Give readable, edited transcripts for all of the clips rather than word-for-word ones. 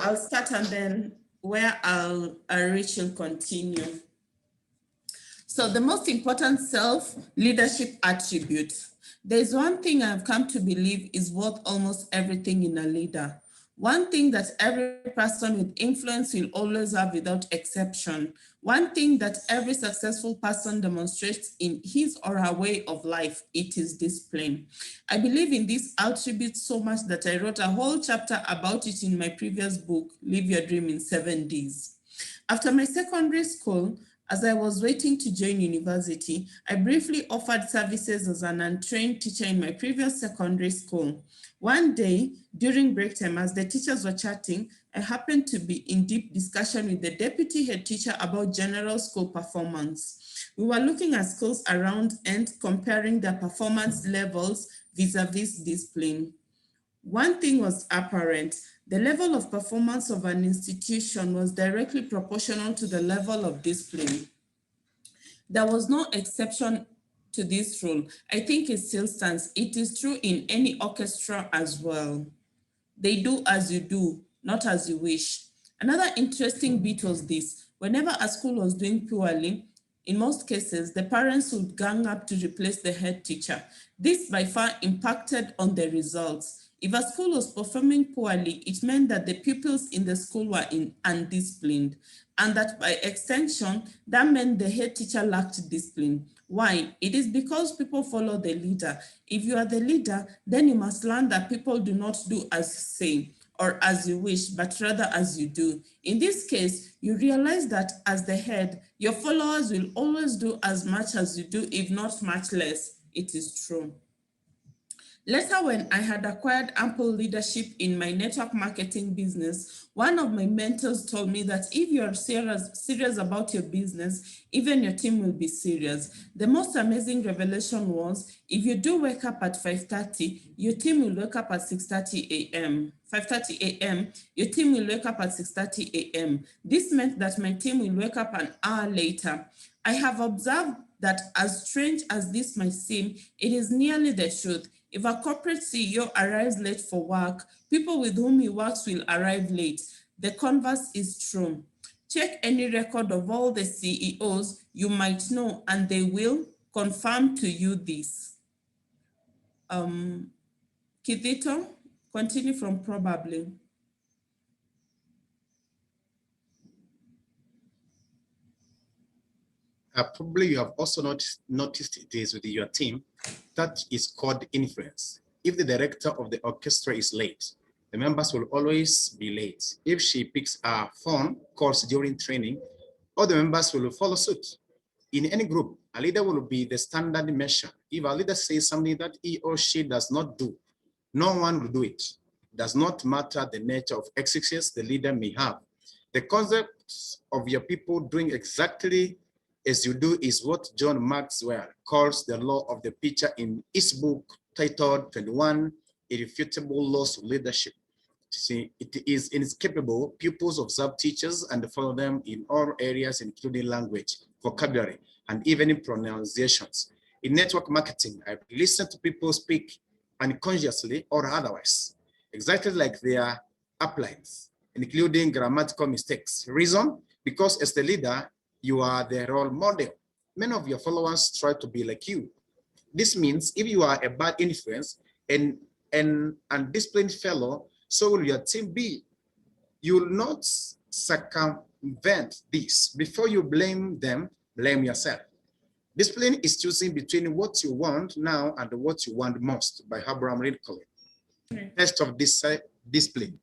I'll start and then where I'll reach will continue. So the most important self-leadership attribute. There's one thing I've come to believe is worth almost everything in a leader. One thing that every person with influence will always have without exception. One thing that every successful person demonstrates in his or her way of life, it is discipline. I believe in this attribute so much that I wrote a whole chapter about it in my previous book, Live Your Dream in 7 Days. After my secondary school, as I was waiting to join university, I briefly offered services as an untrained teacher in my previous secondary school. One day, during break time, as the teachers were chatting, I happened to be in deep discussion with the deputy head teacher about general school performance. We were looking at schools around and comparing their performance levels vis-a-vis discipline. One thing was apparent: the level of performance of an institution was directly proportional to the level of discipline. There was no exception to this rule. I think it still stands. It is true in any orchestra as well. They do as you do, not as you wish. Another interesting bit was this: whenever a school was doing poorly, in most cases, the parents would gang up to replace the head teacher. This by far impacted on the results. If a school was performing poorly, it meant that the pupils in the school were undisciplined, and that by extension, that meant the head teacher lacked discipline. Why? It is because people follow the leader. If you are the leader, then you must learn that people do not do as you say or as you wish, but rather as you do. In this case, you realize that as the head, your followers will always do as much as you do, if not much less. It is true. Later, when I had acquired ample leadership in my network marketing business, one of my mentors told me that if you're serious about your business, even your team will be serious. The most amazing revelation was, if you do wake up at 5:30, your team will wake up at 6:30 a.m. 5:30 a.m., your team will wake up at 6:30 a.m. This meant that my team will wake up an hour later. I have observed that, as strange as this might seem, it is nearly the truth. If a corporate CEO arrives late for work, people with whom he works will arrive late. The converse is true. Check any record of all the CEOs you might know, and they will confirm to you this. Kidito, continue from probably. Probably you have also noticed it is with your team. That is called influence. If the director of the orchestra is late, the members will always be late. If she picks a phone calls during training, all the members will follow suit. In any group, a leader will be the standard measure. If a leader says something that he or she does not do, no one will do it. It does not matter the nature of exercise the leader may have. The concept of your people doing exactly as you do is what John Maxwell calls the law of the pitcher in his book titled 21 Irrefutable Laws of Leadership. See, it is inescapable. Pupils observe teachers and follow them in all areas, including language, vocabulary, and even in pronunciations. In network marketing, I listen to people speak unconsciously or otherwise, exactly like their uplines, including grammatical mistakes. Reason? Because as the leader, you are the role model. Many of your followers try to be like you. This means if you are a bad influence and an undisciplined fellow, so will your team be. You will not circumvent this. Before you blame them, blame yourself. Discipline is choosing between what you want now and what you want most, by Abraham Lincoln. Test of this discipline.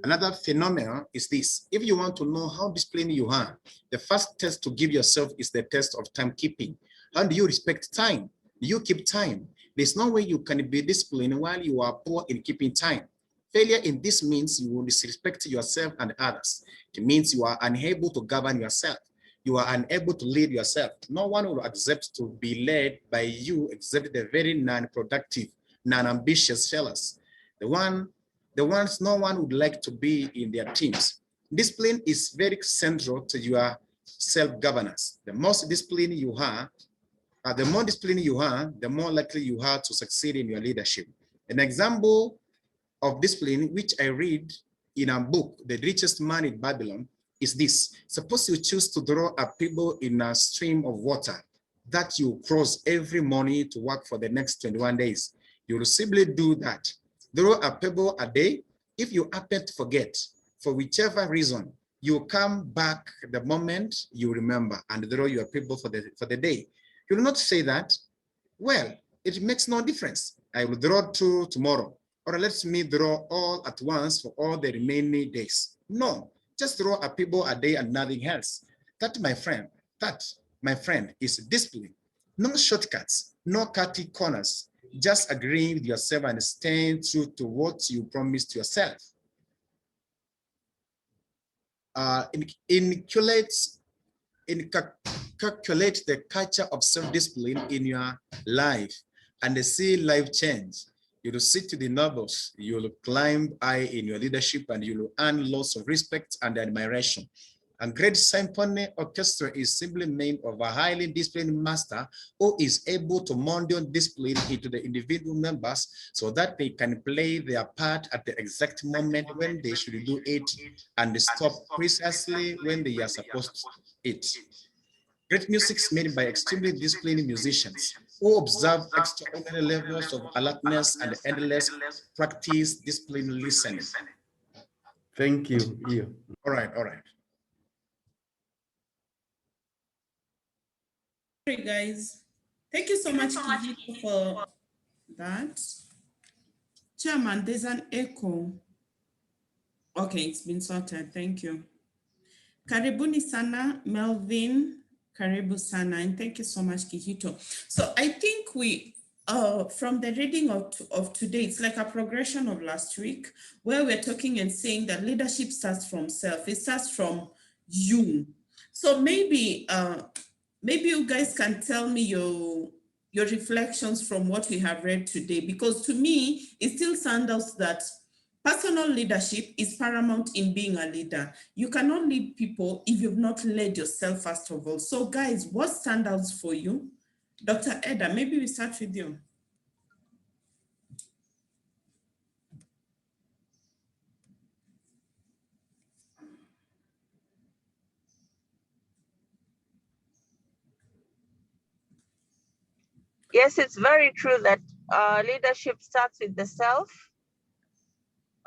Another phenomenon is this: if you want to know how disciplined you are, the first test to give yourself is the test of timekeeping. How do you respect time? Do you keep time? There's no way you can be disciplined while you are poor in keeping time. Failure in this means you will disrespect yourself and others. It means you are unable to govern yourself. You are unable to lead yourself. No one will accept to be led by you except the very non-productive, non-ambitious fellows. The ones no one would like to be in their teams. Discipline is very central to your self-governance. The more disciplined you are, the more likely you are to succeed in your leadership. An example of discipline which I read in a book, The Richest Man in Babylon, is this. Suppose you choose to draw a pebble in a stream of water that you cross every morning to work for the next 21 days. You will simply do that. Draw a pebble a day. If you happen to forget, for whichever reason, you come back the moment you remember and draw your pebble for the day. You will not say that, well, it makes no difference. I will draw 2 tomorrow, or let me draw all at once for all the remaining days. No, just draw a pebble a day and nothing else. That, my friend, is discipline. No shortcuts, no cutting corners. Just agreeing with yourself and staying true to what you promised yourself. Inculcate the culture of self-discipline in your life and see life change. You will sit to the nobles, you will climb high in your leadership, and you will earn lots of respect and admiration. A great symphony orchestra is simply made of a highly disciplined master who is able to mold discipline into the individual members so that they can play their part at the exact moment when they should do it and stop precisely when they are supposed to it. Great music is made by extremely disciplined musicians who observe extraordinary levels of alertness and endless practice disciplined listening. Thank you, Iyo. All right. Sorry, guys. Thank you so much, Kihito, for that. Chairman, there's an echo. Okay, it's been sorted. Thank you. Karibuni sana, Melvin. Karibu sana, and thank you so much, Kihito. So I think we, from the reading of today, it's like a progression of last week, where we're talking and saying that leadership starts from self. It starts from you. So maybe you guys can tell me your reflections from what we have read today, because to me, it still sounds out that personal leadership is paramount in being a leader. You cannot lead people if you've not led yourself, first of all. So guys, what stands out for you? Dr. Eda, maybe we start with you. Yes, it's very true that leadership starts with the self.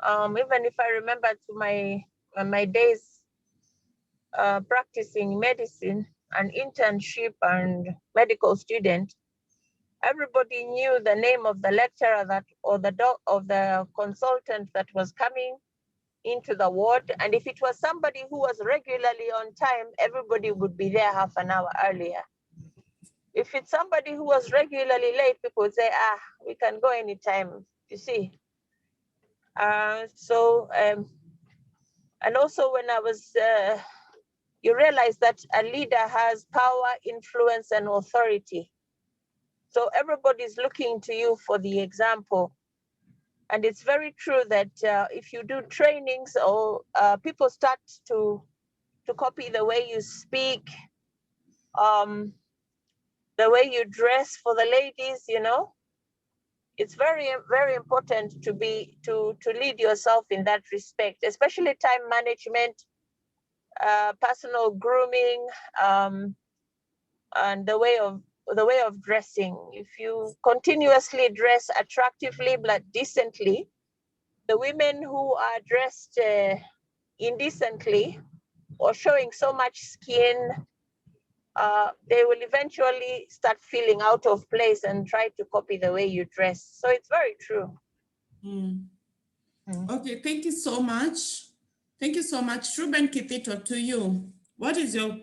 Even if I remember to my days practicing medicine, an internship and medical student, everybody knew the name of the lecturer or the consultant that was coming into the ward. And if it was somebody who was regularly on time, everybody would be there half an hour earlier. If it's somebody who was regularly late, people would say, we can go anytime, you see. And also when I was, you realize that a leader has power, influence, and authority. So everybody's looking to you for the example. And it's very true that if you do trainings or people start to copy the way you speak, the way you dress for the ladies, you know, it's very, very important to lead yourself in that respect, especially time management, personal grooming, and the way of dressing. If you continuously dress attractively but decently, the women who are dressed indecently or showing so much skin, they will eventually start feeling out of place and try to copy the way you dress. So it's very true. Okay, thank you so much. Thank you so much. Ruben Kipito, to you. What is your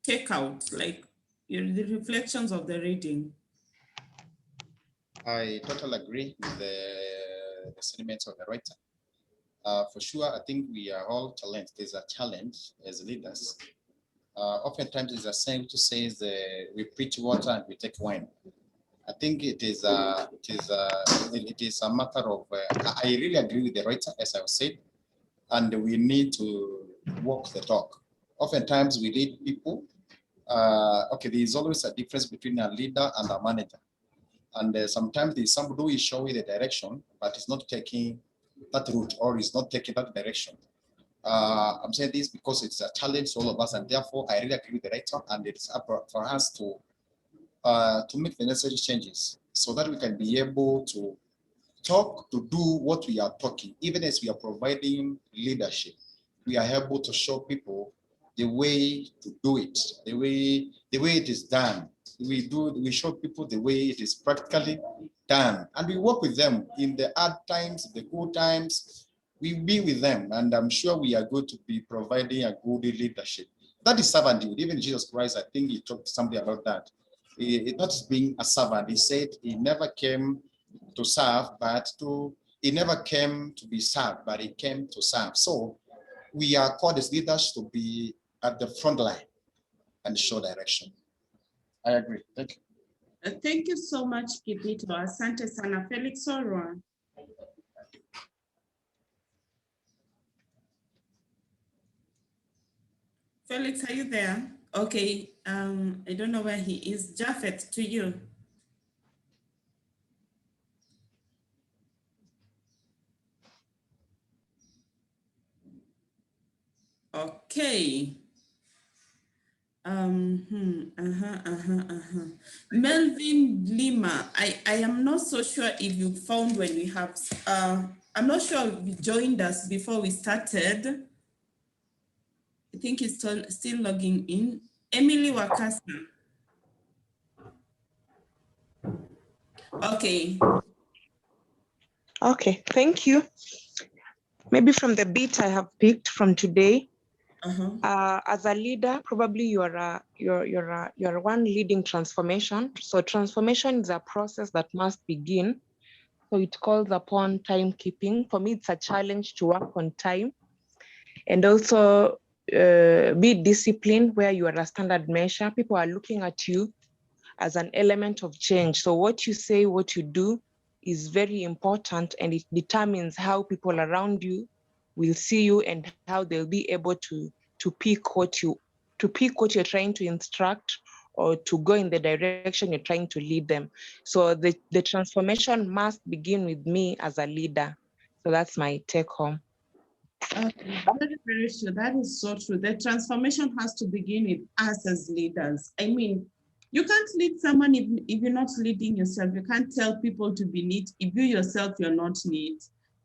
takeout, like the reflections of the reading? I totally agree with the sentiments of the writer. For sure, I think we are all challenged. There's a challenge as leaders. Oftentimes, it's the same to say we preach water and we take wine. I think it is a matter of. I really agree with the writer, as I said, and we need to walk the talk. Oftentimes, we lead people. Okay, there is always a difference between a leader and a manager. And sometimes there's somebody who is showing the direction, but is not taking that route or is not taking that direction. I'm saying this because it's a challenge to all of us, and therefore I really agree with the writer, and it's up for us to make the necessary changes so that we can be able to talk, to do what we are talking. Even as we are providing leadership, we are able to show people the way to do it, the way it is done. We show people the way it is practically done, and we work with them in the hard times, the good times. We be with them, and I'm sure we are going to be providing a good leadership. That is servanthood. Even Jesus Christ, I think he talked something about that. Not being a servant. He said he never came to serve, he never came to be served, but he came to serve. So we are called as leaders to be at the front line and show direction. I agree. Thank you. Thank you so much, Kipito. Asante sana. Felix Orwa. Felix, are you there? Okay, I don't know where he is. Japhet, to you. Okay. Melvin Lima, I am not so sure if you found when we have, I'm not sure if you joined us before we started. I think he's still logging in. Emily Wakasa. Okay. Okay, thank you. Maybe from the bit I have picked from today, as a leader, probably you're one leading transformation. So transformation is a process that must begin. So it calls upon timekeeping. For me, it's a challenge to work on time, and also be disciplined where you are a standard measure. People are looking at you as an element of change. So what you say, what you do is very important, and it determines how people around you will see you and how they'll be able to pick what you're trying to instruct or to go in the direction you're trying to lead them. So the transformation must begin with me as a leader. So that's my take home. Very, very true. That is so true. The transformation has to begin with us as leaders. I mean, you can't lead someone if you're not leading yourself. You can't tell people to be neat if you yourself you're not neat.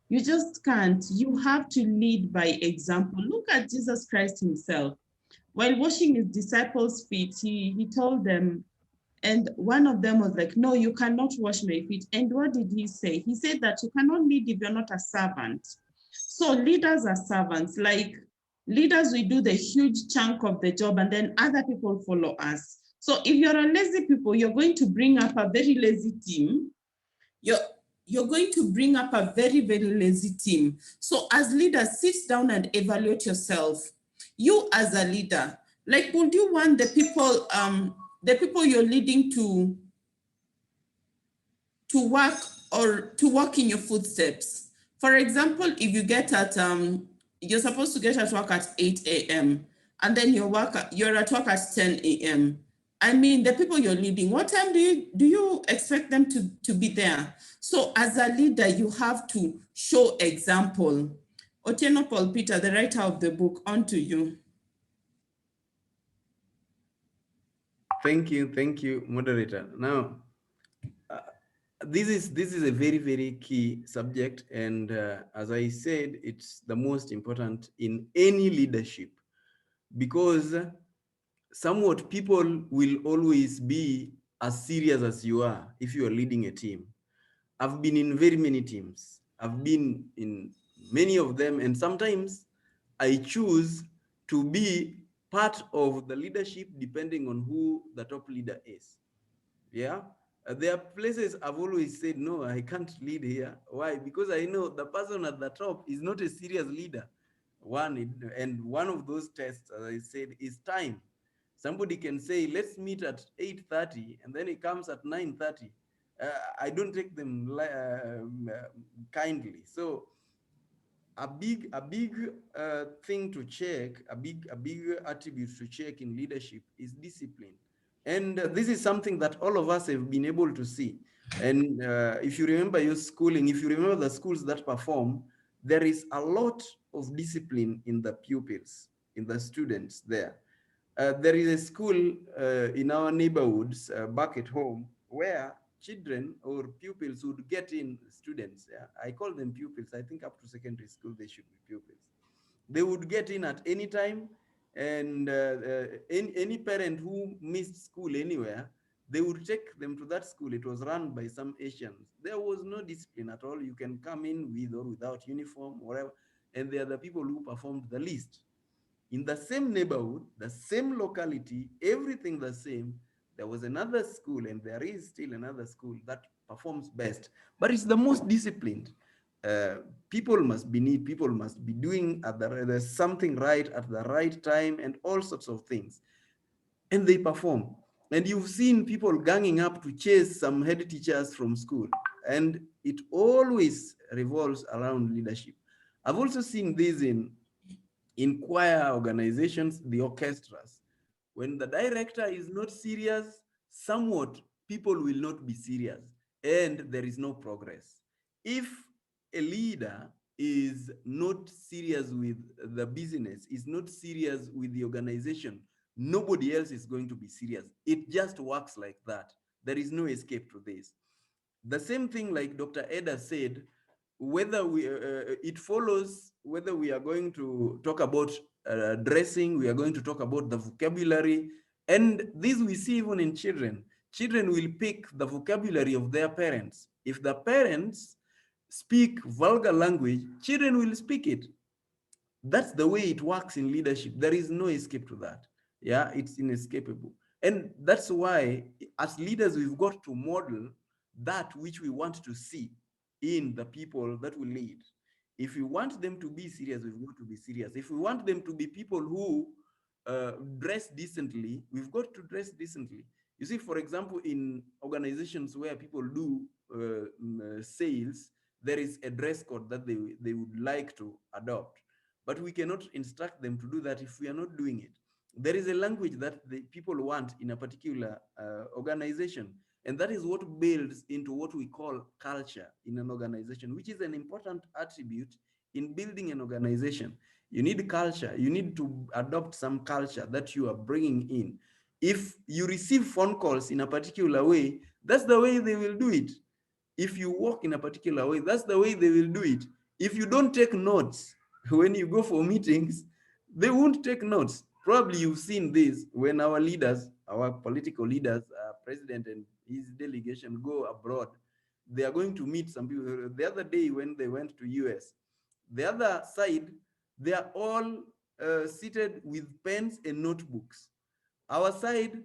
You just can't. You have to lead by example. Look at Jesus Christ himself. While washing his disciples' feet, he told them, and one of them was like, no, you cannot wash my feet. And what did he say? He said that you cannot lead if you're not a servant. So leaders are servants. Like leaders, we do the huge chunk of the job and then other people follow us. So if you're a lazy people, you're going to bring up a very lazy team. You're going to bring up a very, very lazy team. So as leaders, sit down and evaluate yourself. You as a leader, like, would you want the people you're leading to work or to walk in your footsteps? For example, if you get at, you're supposed to get at work at 8 a.m. and then you're at work at 10 a.m. I mean, the people you're leading, what time do you expect them to be there? So as a leader, you have to show example. Otieno Paul Peter, the writer of the book, on to you. Thank you, moderator. Now, this is a very, very key subject, and as I said, it's the most important in any leadership, because somewhat people will always be as serious as you are if you are leading a team. I've been in very many teams. I've been in many of them, and sometimes I choose to be part of the leadership depending on who the top leader is. Yeah. There are places I've always said, no, I can't lead here. Why? Because I know the person at the top is not a serious leader. And one of those tests, as I said, is time. Somebody can say, let's meet at 8:30, and then it comes at 9:30. I don't take them kindly. So a big thing to check, a big attribute to check in leadership is discipline. And this is something that all of us have been able to see. And if you remember your schooling, if you remember the schools that perform, there is a lot of discipline in the pupils, in the students there. There is a school in our neighborhoods back at home where children or pupils would get in, students, yeah, I call them pupils, I think up to secondary school they should be pupils. They would get in at any time, and any parent who missed school anywhere, they would take them to that school. It was run by some Asians. There was no discipline at all. You can come in with or without uniform, whatever, and they are the people who performed the least. In the same neighborhood, the same locality, everything the same, there was another school, and there is still another school that performs best, but it's the most disciplined. People must be neat, people must be doing there's something right at the right time and all sorts of things, and they perform. And you've seen people ganging up to chase some head teachers from school, and it always revolves around leadership. I've also seen this in choir organizations, the orchestras. When the director is not serious, somewhat people will not be serious, and there is no progress. If a leader is not serious with the business, is not serious with the organization, nobody else is going to be serious. It just works like that. There is no escape to this. The same thing, like Dr. Eda said, whether it follows whether we are going to talk about dressing, we are going to talk about the vocabulary, and this we see even in children. Children will pick the vocabulary of their parents. If the parents speak vulgar language, children will speak it. That's the way it works in leadership. There is no escape to that. Yeah, it's inescapable. And that's why, as leaders, we've got to model that which we want to see in the people that we lead. If we want them to be serious, we've got to be serious. If we want them to be people who dress decently, we've got to dress decently. You see, for example, in organizations where people do sales, there is a dress code that they would like to adopt. But we cannot instruct them to do that if we are not doing it. There is a language that the people want in a particular organization, and that is what builds into what we call culture in an organization, which is an important attribute in building an organization. You need culture. You need to adopt some culture that you are bringing in. If you receive phone calls in a particular way, that's the way they will do it. If you walk in a particular way, that's the way they will do it. If you don't take notes when you go for meetings, they won't take notes. Probably you've seen this when our leaders, our political leaders, president and his delegation go abroad. They are going to meet some people. The other day when they went to US, the other side, they are all seated with pens and notebooks. Our side,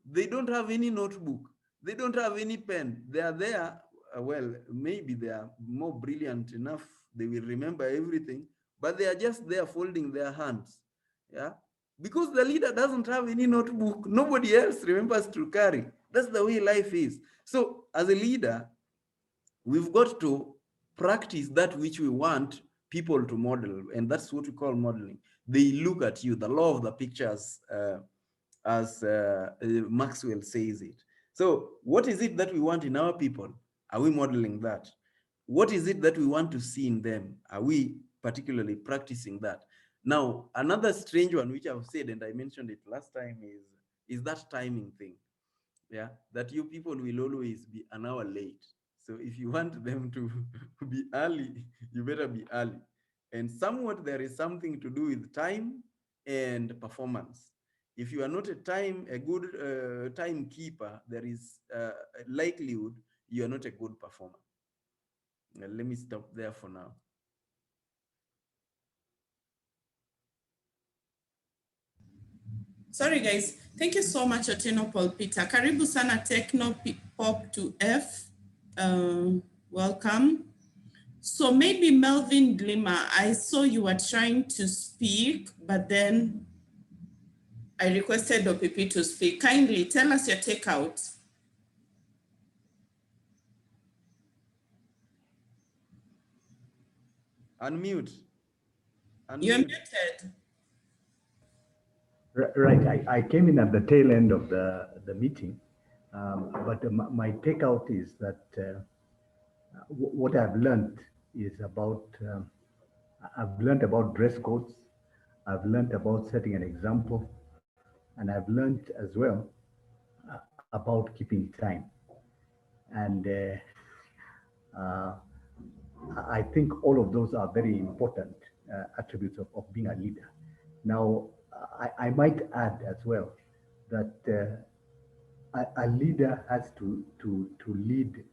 they don't have any notebook. They don't have any pen. They are there. Well, maybe they are more brilliant enough. They will remember everything, but they are just there folding their hands. Yeah. Because the leader doesn't have any notebook. Nobody else remembers to carry. That's the way life is. So as a leader, we've got to practice that which we want people to model. And that's what we call modeling. They look at you, the law of the pictures, as Maxwell says it. So what is it that we want in our people? Are we modeling that? What is it that we want to see in them? Are we particularly practicing that? Now, another strange one, which I've said, and I mentioned it last time, is that timing thing. Yeah, that you people will always be an hour late. So if you want them to be early, you better be early. And somewhat there is something to do with time and performance. If you are not a good timekeeper, there is a likelihood you are not a good performer. Now, let me stop there for now. Sorry guys, thank you so much Otieno Paul Peter. Karibu sana Techno Pop to F. Welcome. So maybe Melvin Glimmer, I saw you were trying to speak, but then I requested OPP to speak. Kindly tell us your takeout. Unmute. You're muted. Right, I came in at the tail end of the meeting, but my takeout is that what I've learned is about I've learned about dress codes. I've learned about setting an example. And I've learned as well about keeping time. And uh, I think all of those are very important attributes of being a leader. Now, I might add as well that a leader has to lead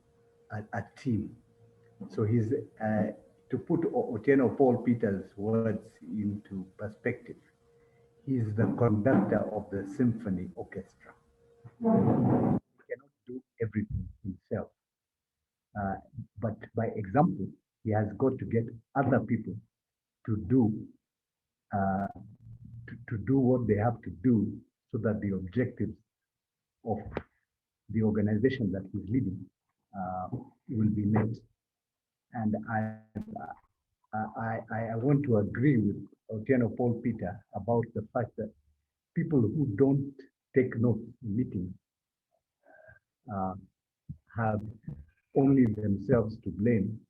a team. So he's to put Otieno Paul Peter's words into perspective. He's the conductor of the symphony orchestra. He cannot do everything himself, but by example, he has got to get other people to do uh, to do what they have to do so that the objectives of the organization that he's leading will be met. And I want to agree with Otieno Paul Peter about the fact that people who don't take notes in meetings uh, have only themselves to blame,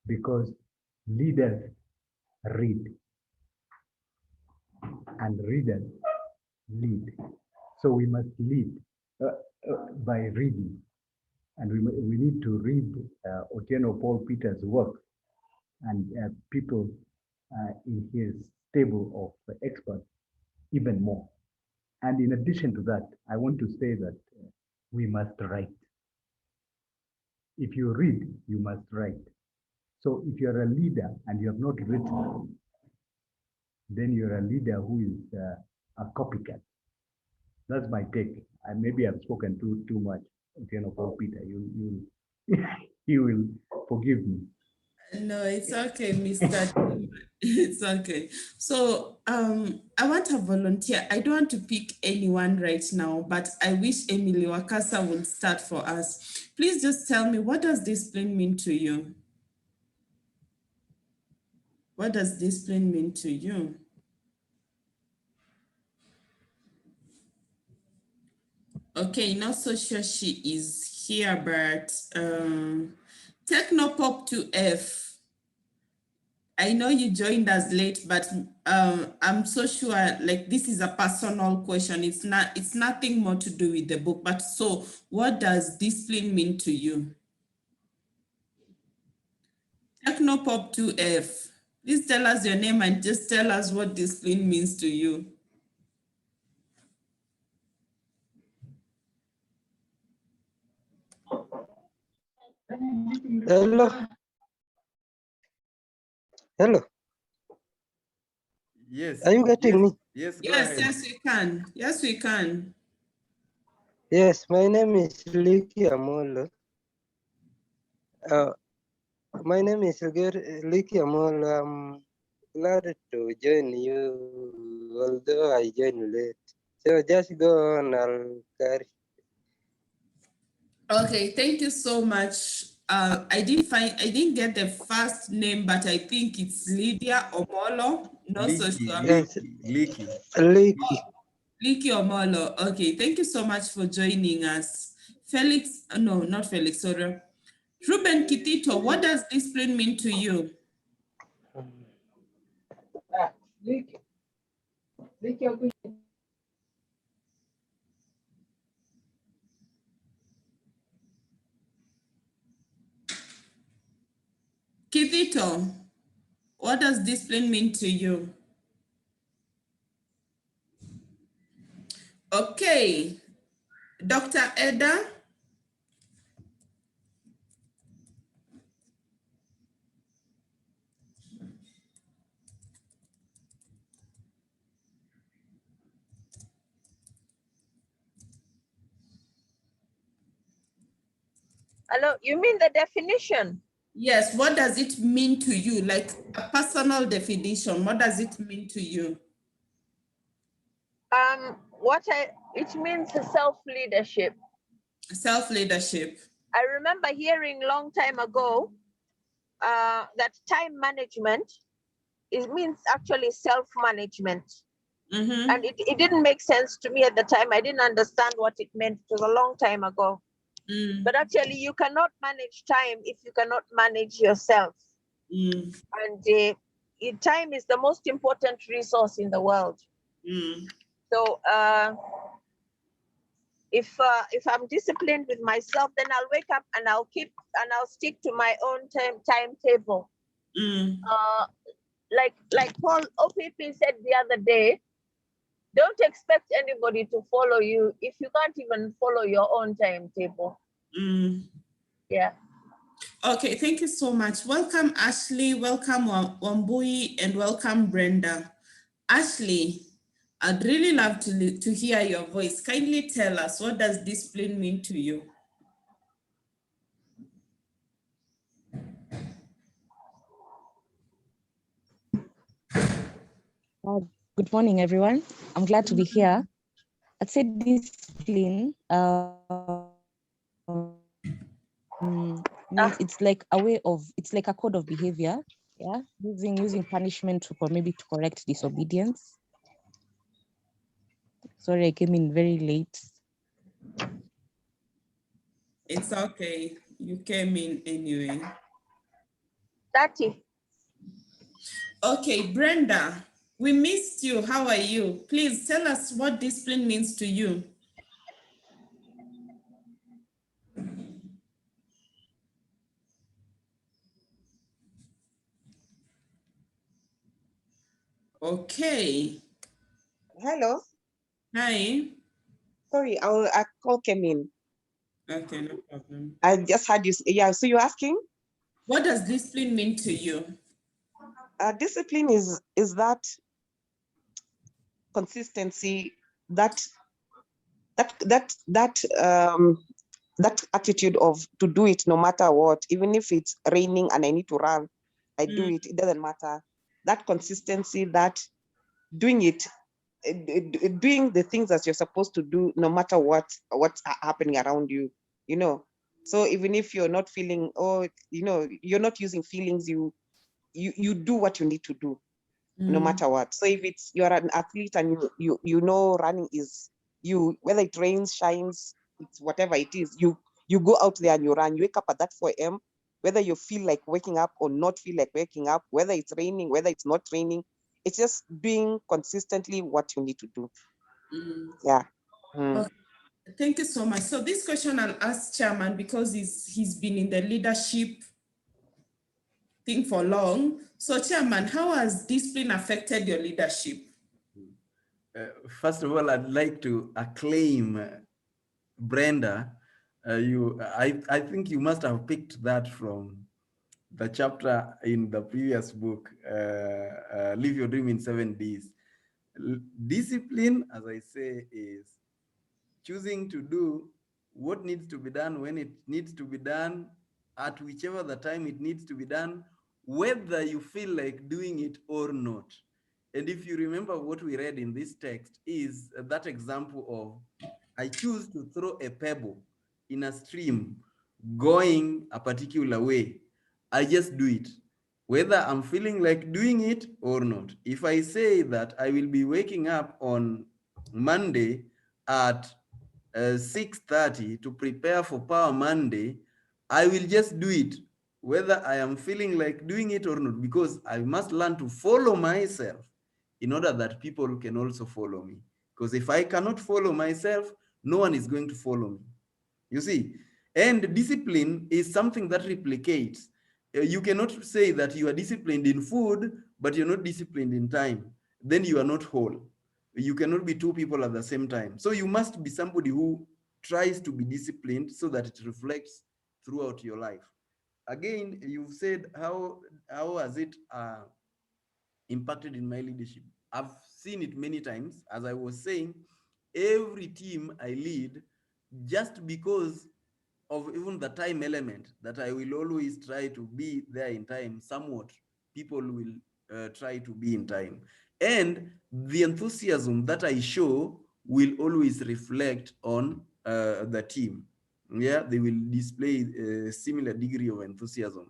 because leaders read and readers lead. So we must lead by reading, and we need to read Otieno Paul Peter's work and people in his stable of experts even more. And in addition to that, I want to say that we must write. If you read, you must write. So if you're a leader and you have not written, then you're a leader who is a copycat. That's my take. And maybe I've spoken too much. Otieno Paul Peter, you you will forgive me. No, it's okay, Mr. It's okay. So I want a volunteer. I don't want to pick anyone right now, but I wish Emily Wakasa would start for us. Please just tell me, what does discipline mean to you? What does discipline mean to you? Okay, not so sure she is here, but Technopop to F. I know you joined us late, but I'm so sure like this is a personal question. It's nothing more to do with the book. But so what does discipline mean to you? Technopop 2F. Please tell us your name and just tell us what discipline means to you. Hello. Hello. Yes. Are you getting yes, me? Yes, go Yes, ahead. yes, we can. Yes, we can. Yes, my name is Liki Amolo. My name is Liki Amolo. I'm glad to join you, although I joined late. So just go on, I'll carry. Okay, thank you so much. I didn't get the first name, but I think it's Lydia Omolo. Not so sure. Yes, Leaky. Liki. Liki Omolo. Okay, thank you so much for joining us. Felix, no, not Felix, sorry. Ruben Kitito, what does discipline mean to you? Kitito, what does discipline mean to you? Okay, Dr. Eda. Hello, you mean the definition? Yes, what does it mean to you? Like a personal definition, what does it mean to you? It means self-leadership. Self-leadership. I remember hearing long time ago that time management, it means actually self-management. And it didn't make sense to me at the time. I didn't understand what it meant. It was a long time ago. But actually, you cannot manage time if you cannot manage yourself. And time is the most important resource in the world. So if I'm disciplined with myself, then I'll wake up and I'll stick to my own timetable. Like Paul OPP said the other day, don't expect anybody to follow you if you can't even follow your own timetable. Yeah. Okay, thank you so much. Welcome, Ashley. Welcome, Wambui, and welcome, Brenda. Ashley, I'd really love to hear your voice. Kindly tell us, what does discipline mean to you? Good morning, everyone. I'm glad to be here. I'd say discipline means it's like a way of, it's like a code of behavior. Yeah, using punishment to correct disobedience. Sorry, I came in very late. It's okay. You came in anyway. 30. Okay, Brenda, we missed you. How are you? Please tell us what discipline means to you. Okay. Hello. Hi. Sorry, a call came in. Okay, no problem. I just had you. Yeah, so you're asking? What does discipline mean to you? Discipline is that consistency, that attitude of to do it no matter what, even if it's raining and I need to run, I do it. It doesn't matter. That consistency, that doing it, doing the things that you're supposed to do, no matter what's happening around you. You know. So even if you're not feeling, you're not using feelings, you do what you need to do, no matter what. So if it's you're an athlete and you know running is you, whether it rains, shines, it's whatever it is, you go out there and you run. You wake up at that 4 a.m., whether you feel like waking up or not feel like waking up, whether it's raining, whether it's not raining, it's just doing consistently what you need to do. Yeah. Okay. Thank you so much. So this question I'll ask Chairman because he's been in the leadership thing for long. So Chairman, how has discipline affected your leadership? First of all, I'd like to acclaim Brenda. I think you must have picked that from the chapter in the previous book, Live Your Dream in 7 Days. Discipline, as I say, is choosing to do what needs to be done when it needs to be done, at whichever the time it needs to be done, whether you feel like doing it or not. And if you remember what we read in this text is that example of, I choose to throw a pebble in a stream going a particular way. I just do it, whether I'm feeling like doing it or not. If I say that I will be waking up on Monday at 6:30 to prepare for Power Monday, I will just do it, whether I am feeling like doing it or not, because I must learn to follow myself in order that people can also follow me. Because if I cannot follow myself, no one is going to follow me. You see, and discipline is something that replicates. You cannot say that you are disciplined in food, but you're not disciplined in time. Then you are not whole. You cannot be two people at the same time. So you must be somebody who tries to be disciplined so that it reflects throughout your life. Again, you've said, how has it impacted in my leadership? I've seen it many times. As I was saying, every team I lead, just because of even the time element, that I will always try to be there in time, somewhat people will try to be in time. And the enthusiasm that I show will always reflect on the team. Yeah, they will display a similar degree of enthusiasm.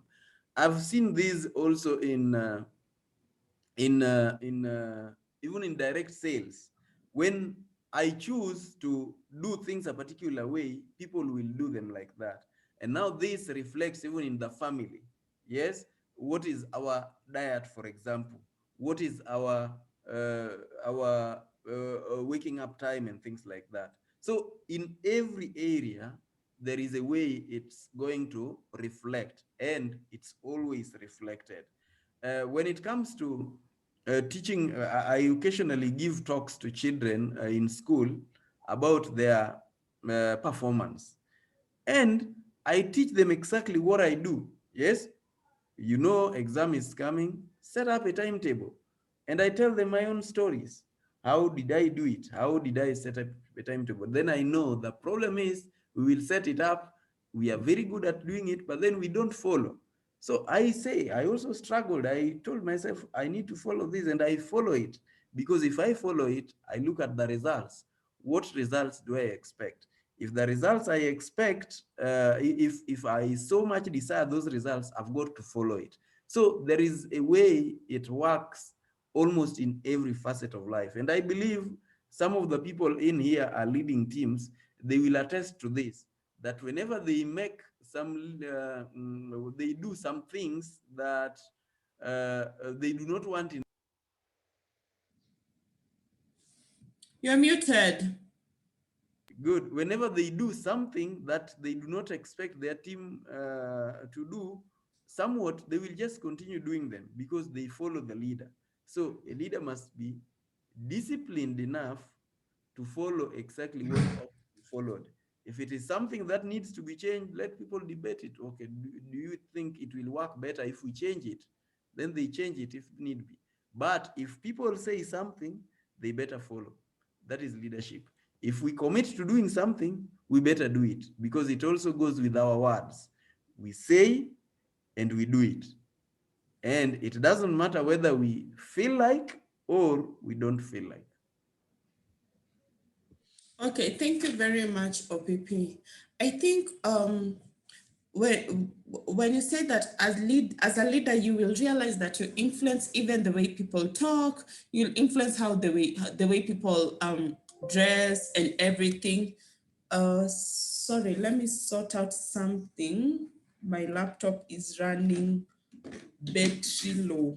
I've seen this also in even in direct sales. When I choose to do things a particular way, people will do them like that. And now this reflects even in the family. Yes, what is our diet, for example? What is our waking up time and things like that. So in every area, there is a way it's going to reflect, and it's always reflected. When it comes to teaching, I occasionally give talks to children in school about their performance. And I teach them exactly what I do. Yes, you know, exam is coming, set up a timetable. And I tell them my own stories. How did I do it? How did I set up a timetable? Then I know the problem is we will set it up. We are very good at doing it, but then we don't follow. So I say, I also struggled. I told myself, I need to follow this, and I follow it. Because if I follow it, I look at the results. What results do I expect? If the results I expect, if I so much desire those results, I've got to follow it. So there is a way it works almost in every facet of life. And I believe some of the people in here are leading teams. They will attest to this, that whenever they make some, they do some things that they do not want in. You're muted. Good. Whenever they do something that they do not expect their team to do, somewhat they will just continue doing them because they follow the leader. So a leader must be disciplined enough to follow exactly what has to be followed. If it is something that needs to be changed, let people debate it. Okay, do you think it will work better if we change it? Then they change it if need be. But if people say something, they better follow. That is leadership. If we commit to doing something, we better do it, because it also goes with our words. We say and we do it. And it doesn't matter whether we feel like or we don't feel like. Okay, thank you very much, OPP. I think when you say that as a leader, you will realize that you influence even the way people talk, you'll influence how the way people dress and everything. Sorry, let me sort out something. My laptop is running battery low.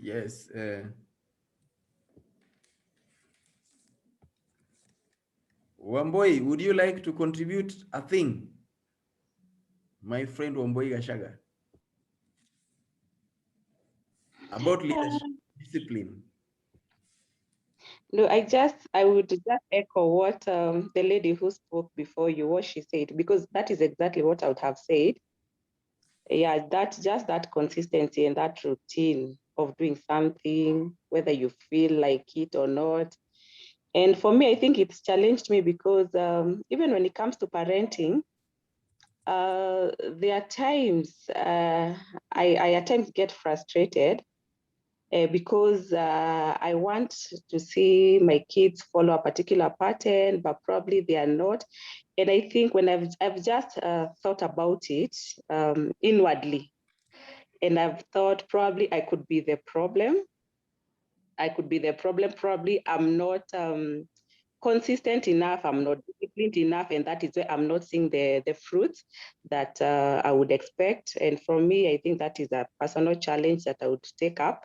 Yes. Wamboi, would you like to contribute a thing? My friend Wamboi Gashaga. About leadership, discipline. No, I would just echo what the lady who spoke before you, what she said, because that is exactly what I would have said. Yeah, that consistency and that routine of doing something, whether you feel like it or not. And for me, I think it's challenged me because even when it comes to parenting, there are times I at times get frustrated because I want to see my kids follow a particular pattern, but probably they are not. And I think when I've just thought about it inwardly, and I've thought probably I could be the problem. Probably I'm not consistent enough, I'm not disciplined enough, and that is why I'm not seeing the fruits that I would expect. And for me, I think that is a personal challenge that I would take up.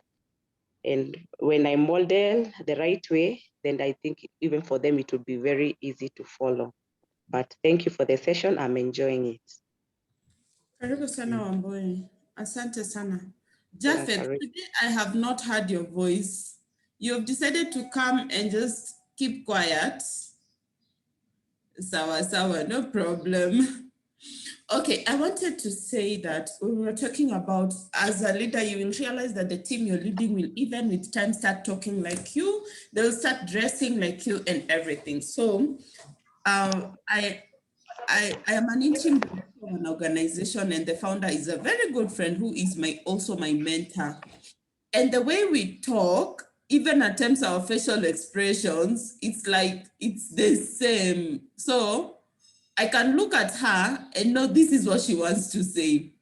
And when I model the right way, then I think even for them, it would be very easy to follow. But thank you for the session. I'm enjoying it. Karibu sana Wamboi. Asante sana. Yeah, Jafet, today I have not heard your voice. You have decided to come and just keep quiet. Sawa, no problem. Okay, I wanted to say that we were talking about, as a leader, you will realize that the team you're leading will even with time start talking like you, they'll start dressing like you and everything. So I am an interim director of an organization, and the founder is a very good friend who is also my mentor. And the way we talk, even at times our facial expressions, it's like it's the same. So I can look at her and know this is what she wants to say.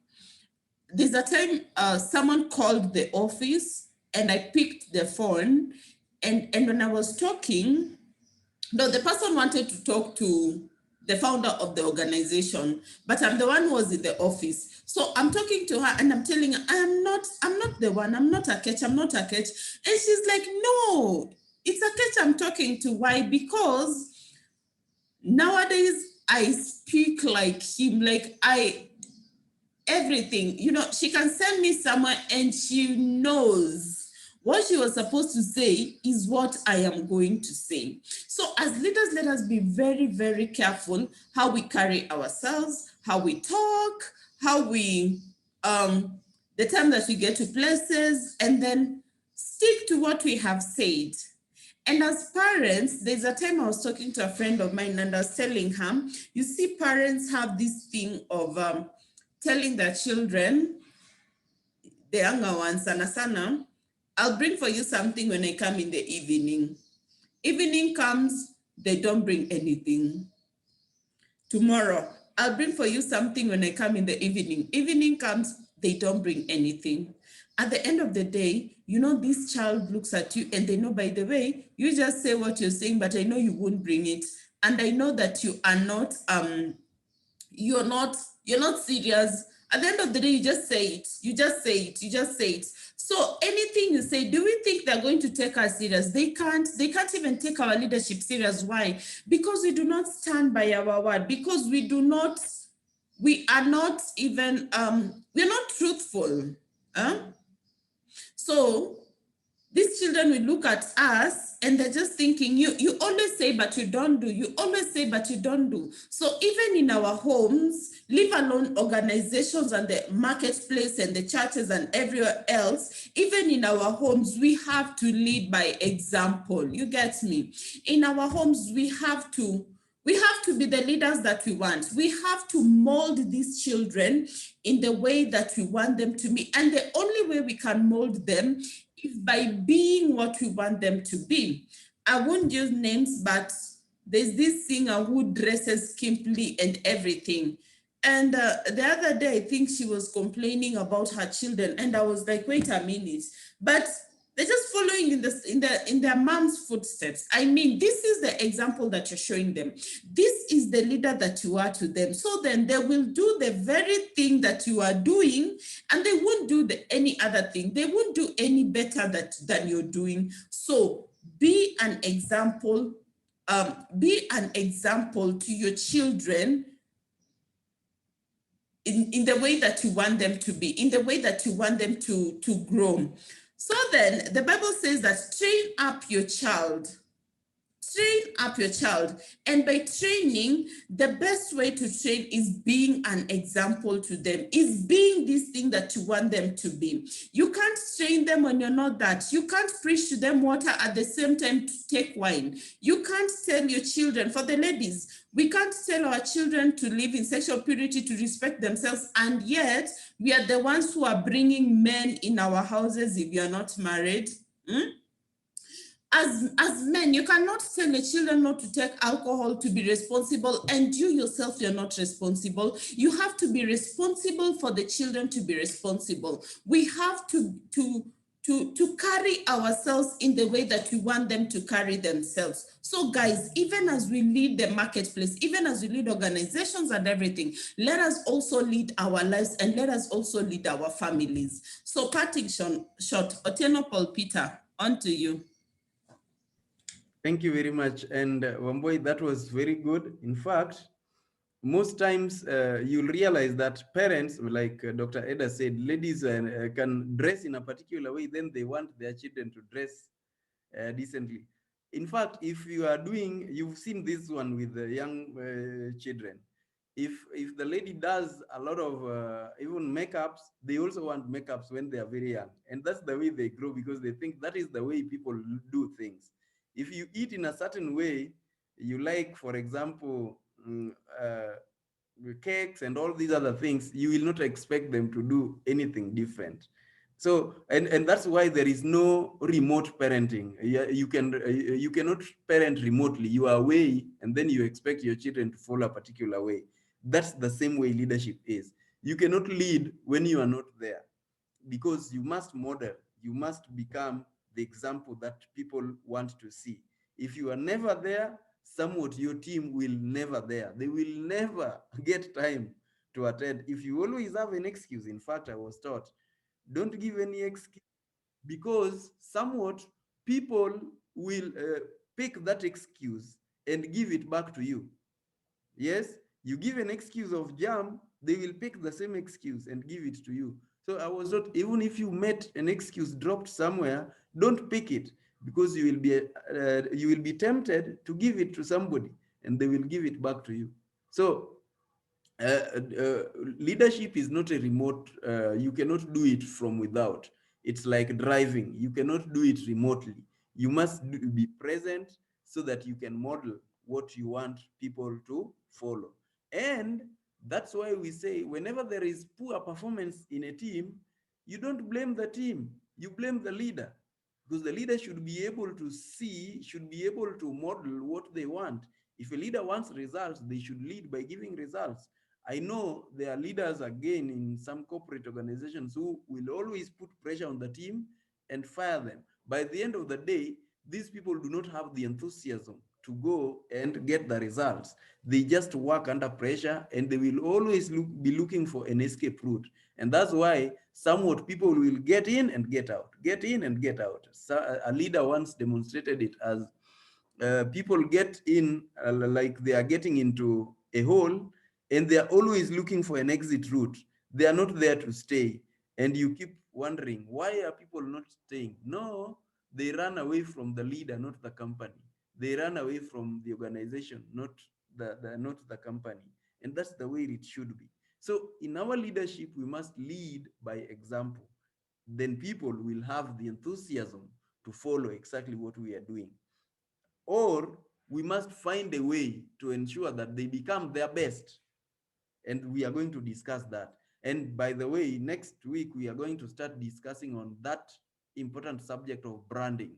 There's a time someone called the office and I picked the phone, and when I was talking, no, the person wanted to talk to the founder of the organization, but I'm the one who was in the office. So I'm talking to her and I'm telling her, I'm not the one, I'm not a catch, I'm not a catch. And she's like, no, it's a catch I'm talking to. Why? Because nowadays I speak like him, like everything, you know, she can send me somewhere and she knows what she was supposed to say is what I am going to say. So as leaders, let us be very, very careful how we carry ourselves, how we talk, how we, the time that we get to places, and then stick to what we have said. And as parents, there's a time I was talking to a friend of mine and I was telling her, you see, parents have this thing of telling their children, the younger ones, sana, I'll bring for you something when I come in the evening. Evening comes, they don't bring anything. Tomorrow, I'll bring for you something when I come in the evening. Evening comes, they don't bring anything. At the end of the day, you know, this child looks at you and they know, by the way, you just say what you're saying, but I know you won't bring it. And I know that you are not, you're not serious. At the end of the day, you just say it. You just say it. You just say it. So anything you say, do we think they're going to take us serious? They can't even take our leadership serious. Why? Because we do not stand by our word, because we are not even, we're not truthful. So these children will look at us and they're just thinking, you always say, but you don't do. You always say, but you don't do. So even in our homes, leave alone organizations and the marketplace and the churches and everywhere else, even in our homes, we have to lead by example. You get me? In our homes, we have to be the leaders that we want. We have to mold these children in the way that we want them to be. And the only way we can mold them is by being what we want them to be. I won't use names, but there's this singer who dresses skimpily and everything. And the other day, I think she was complaining about her children. And I was like, wait a minute. But they're just following in their mom's footsteps. I mean, this is the example that you're showing them. This is the leader that you are to them. So then they will do the very thing that you are doing, and they won't do any other thing. They won't do any better than you're doing. So be an example. Be an example to your children in the way that you want them to be, in the way that you want them to grow. So then the Bible says that train up your child. Train up your child. And by training, the best way to train is being an example to them, is being this thing that you want them to be. You can't train them when you're not that. You can't preach to them water at the same time to take wine. You can't tell your children, for the ladies, we can't tell our children to live in sexual purity, to respect themselves, and yet we are the ones who are bringing men in our houses if you're not married. As men, you cannot tell your children not to take alcohol, to be responsible, and you yourself, you're not responsible. You have to be responsible for the children to be responsible. We have to carry ourselves in the way that we want them to carry themselves. So guys, even as we lead the marketplace, even as we lead organizations and everything, let us also lead our lives and let us also lead our families. So parting shot, Otieno Paul Peter, on to you. Thank you very much. And Wamboy, that was very good. In fact, most times you'll realize that parents, like Dr. Eda said, ladies can dress in a particular way, then they want their children to dress decently. In fact, if you are doing, you've seen this one with the young children. If the lady does a lot of even makeups, they also want makeups when they are very young. And that's the way they grow, because they think that is the way people do things. If you eat in a certain way, you like, for example, cakes and all these other things, you will not expect them to do anything different. So, and that's why there is no remote parenting. You cannot parent remotely. You are away, and then you expect your children to follow a particular way. That's the same way leadership is. You cannot lead when you are not there, because you must model. You must become the example that people want to see. If you are never there, somewhat your team will never there. They will never get time to attend. If you always have an excuse, in fact, I was taught, don't give any excuse, because somewhat people will pick that excuse and give it back to you. Yes, you give an excuse of jam, they will pick the same excuse and give it to you. So I was not, even if you met an excuse dropped somewhere, don't pick it, because you will be tempted to give it to somebody and they will give it back to you. So leadership is not a remote, you cannot do it from without. It's like driving, you cannot do it remotely. You must be present so that you can model what you want people to follow. And that's why we say whenever there is poor performance in a team, you don't blame the team, you blame the leader, because the leader should be able to see, should be able to model what they want. If a leader wants results, they should lead by giving results. I know there are leaders again in some corporate organizations who will always put pressure on the team and fire them. By the end of the day, these people do not have the enthusiasm to go and get the results. They just work under pressure and they will always be looking for an escape route. And that's why somewhat people will get in and get out, get in and get out. So a leader once demonstrated it as people get in like they are getting into a hole and they are always looking for an exit route. They are not there to stay. And you keep wondering, why are people not staying? No, they run away from the leader, not the company. They run away from the organization, not the company. And that's the way it should be. So in our leadership, we must lead by example. Then people will have the enthusiasm to follow exactly what we are doing. Or we must find a way to ensure that they become their best. And we are going to discuss that. And by the way, next week, we are going to start discussing on that important subject of branding,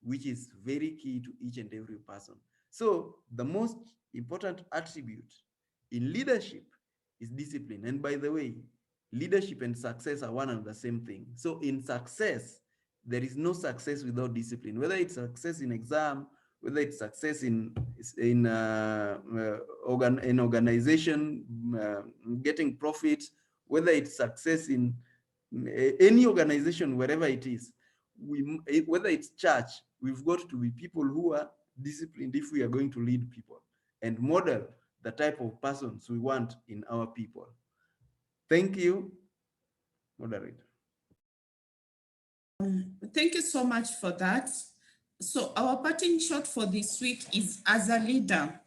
which is very key to each and every person. So the most important attribute in leadership is discipline. And by the way, leadership and success are one and the same thing. So in success, there is no success without discipline, whether it's success in exam, whether it's success in organization, getting profits, whether it's success in any organization, wherever it is, whether it's church, we've got to be people who are disciplined if we are going to lead people and model the type of persons we want in our people. Thank you, moderator. Thank you so much for that. So our parting shot for this week is, as a leader,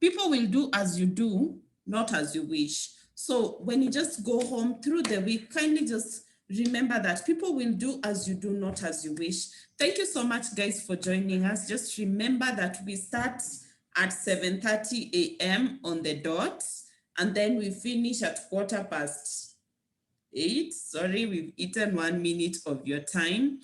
people will do as you do, not as you wish. So when you just go home through the week, kindly just remember that people will do as you do, not as you wish. Thank you so much, guys, for joining us. Just remember that we start at 7:30 a.m. on the dot, and then we finish at 8:15. Sorry, we've eaten 1 minute of your time.